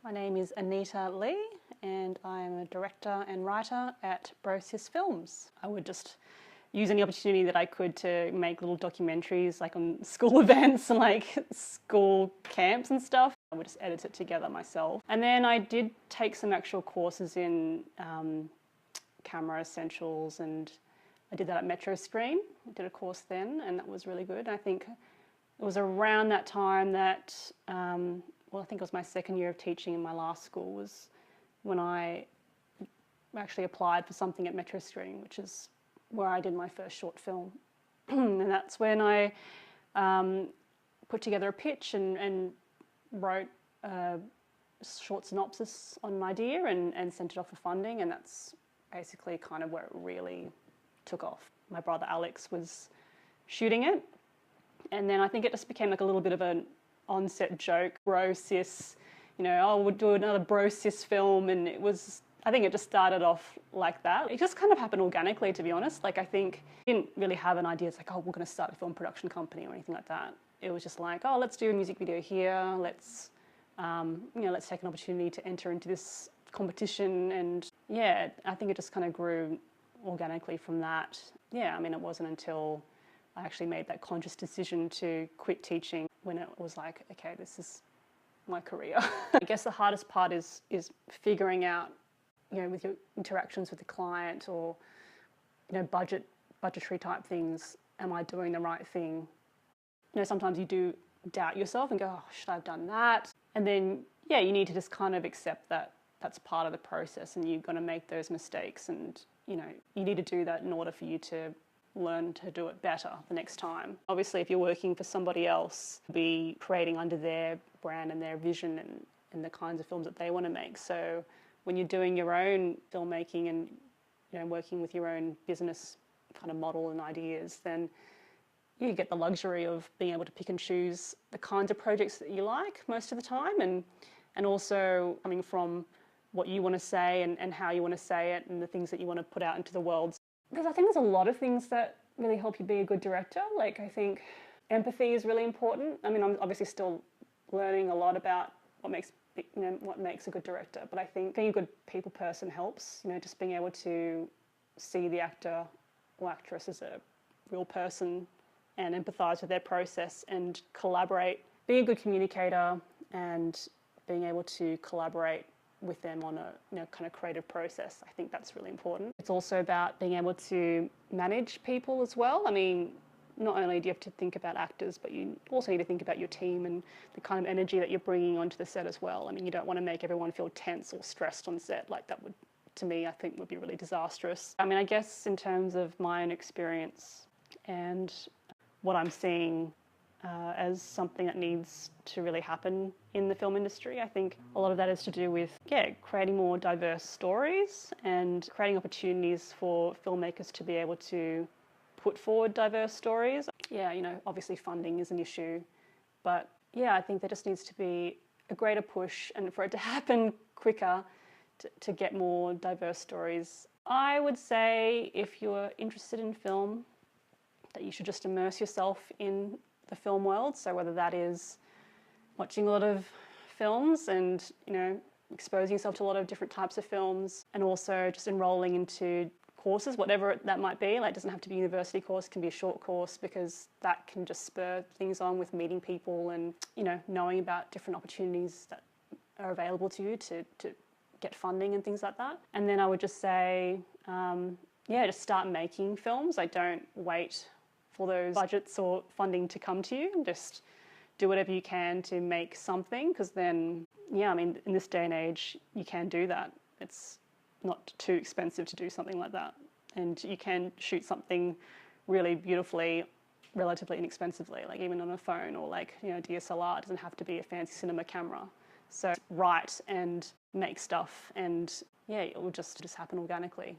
My name is Anita Lee and I am a director and writer at Brosis Films. I would just use any opportunity that I could to make little documentaries like on school events and like school camps and stuff. I would just edit it together myself. And then I did take some actual courses in camera essentials, and I did that at Metro Screen. I did a course then and that was really good. I think it was around that time that, I think it was my second year of teaching in my last school was when I actually applied for something at Metro Screen, which is where I did my first short film. And that's when I put together a pitch and wrote a short synopsis on an idea and sent it off for funding, and that's basically kind of where it really took off. My brother Alex was shooting it, and then I think it just became like a little bit of an on-set joke, bro sis, we'll do another bro sis film, and I think it just started off like that. It just kind of happened organically, to be honest. Like, I think I didn't really have an idea. It's like, we're going to start a film production company or anything like that. It was just like, let's do a music video here. Let's, let's take an opportunity to enter into this competition. And yeah, I think it just kind of grew organically from that. Yeah, I mean, it wasn't until I actually made that conscious decision to quit teaching when it was like, okay, this is my career. I guess the hardest part is figuring out, with your interactions with the client or, budgetary type things, am I doing the right thing? Sometimes you do doubt yourself and go, should I have done that? And then, you need to just kind of accept that that's part of the process and you're going to make those mistakes, and, you need to do that in order for you to learn to do it better the next time. Obviously, if you're working for somebody else, be creating under their brand and their vision and the kinds of films that they want to make. So when you're doing your own filmmaking and working with your own business kind of model and ideas, then you get the luxury of being able to pick and choose the kinds of projects that you like most of the time, and also coming from what you want to say and how you want to say it and the things that you want to put out into the world. Because I think there's a lot of things that really help you be a good director. Like, I think empathy is really important. I mean, I'm obviously still learning a lot about what makes a good director, but I think being a good people person helps. Just being able to see the actor or actress as a real person and empathise with their process and collaborate. Being a good communicator and being able to collaborate with them on a kind of creative process. I think that's really important. It's also about being able to manage people as well. I mean, not only do you have to think about actors, but you also need to think about your team and the kind of energy that you're bringing onto the set as well. I mean, you don't want to make everyone feel tense or stressed on set. Like, that would, to me, I think would be really disastrous. I mean, I guess in terms of my own experience and what I'm seeing as something that needs to really happen in the film industry. I think a lot of that is to do with, creating more diverse stories and creating opportunities for filmmakers to be able to put forward diverse stories. Obviously funding is an issue, but I think there just needs to be a greater push and for it to happen quicker to get more diverse stories. I would say if you're interested in film, that you should just immerse yourself in the film world. So whether that is watching a lot of films and, exposing yourself to a lot of different types of films, and also just enrolling into courses, whatever that might be. Like, it doesn't have to be a university course, it can be a short course, because that can just spur things on with meeting people and, knowing about different opportunities that are available to you to get funding and things like that. And then I would just say, just start making films. Like, don't wait for those budgets or funding to come to you. Just do whatever you can to make something, because then, in this day and age, you can do that. It's not too expensive to do something like that. And you can shoot something really beautifully, relatively inexpensively, like even on a phone or DSLR. It doesn't have to be a fancy cinema camera. So write and make stuff, and it will just happen organically.